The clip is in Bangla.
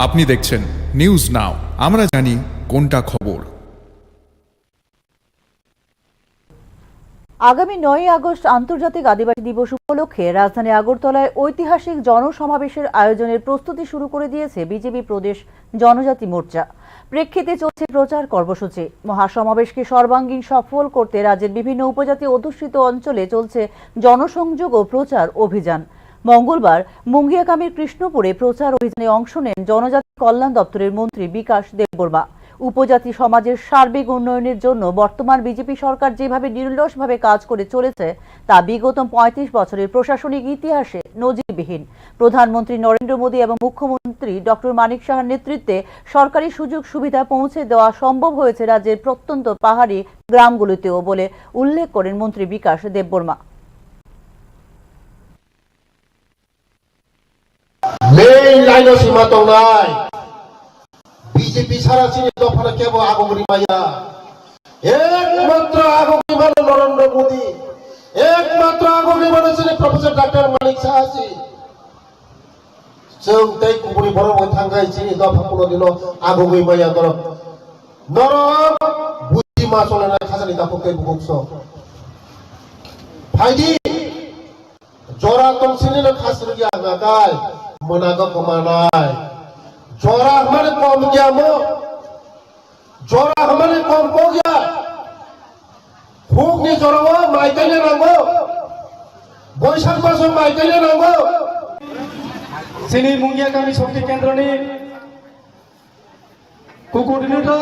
আপনি দেখছেন নিউজ নাও, আমরা জানি কোনটা খবর। আগামী 9 আগস্ট আন্তর্জাতিক আদিবাসী দিবস উপলক্ষে রাজধানী আগরতলায় ঐতিহাসিক জনসমাবেশের আয়োজনের প্রস্তুতি শুরু করে দিয়েছে বিজেপি প্রদেশ জনজাতি মোর্চা। প্রেক্ষিতে চলছে প্রচার কর্মসূচি। মহাসমাবেশকে সর্বাঙ্গীন সফল করতে রাজ্যের বিভিন্ন উপজাতি অধ্যুষিত অঞ্চলে চলছে জনসংযোগ ও প্রচার অভিযান। মঙ্গলবার মুঙ্গিয়াকামীর কৃষ্ণপুরে প্রচার অভিযানে অংশ নেন জনজাতি কল্যাণ দপ্তরের মন্ত্রী বিকাশ দেববর্মা। উপজাতি সমাজের সার্বিক উন্নয়নের জন্য বর্তমান বিজেপি সরকার যেভাবে নিরলসভাবে কাজ করে চলেছে তা বিগত 35 বছরের প্রশাসনিক ইতিহাসে নজিরবিহীন। প্রধানমন্ত্রী নরেন্দ্র মোদী এবং মুখ্যমন্ত্রী ডক্টর মানিক সাহার নেতৃত্বে সরকারি সুযোগ সুবিধা পৌঁছে দেওয়া সম্ভব হয়েছে রাজ্যের প্রত্যন্ত পাহাড়ি গ্রামগুলিতেও বলে উল্লেখ করেন মন্ত্রী বিকাশ দেববর্মা। বিজেপি সারা চিনি দফারে কেবল আগমনী মাইয়া একমাত্র আগমনী মানে নরেন্দ্র মোদী, একমাত্র আগমনী মানে ছিলেন প্রফেসর ডক্টর মানিক সাহাজি। जों दै गुबुननि बर' थांगाय चिनि दफा कोनदिनो আগমনী মাইয়া দরব নরম বুদ্ধি মা চলেনা খাজানি দাপকে বুকস ফাইদি জরা তংसिनि खासरुगि आगागाय मोनागो कमानाय जोरा हमारे कौम गया मो, जोरा हमारे कौम को गया खूब नहीं जोरा माइकले नांगो बैसाख मास माइकले नांगो सिनी मुंगियाकामी शक्ति केन्द्र नि को कोर्डिनेटर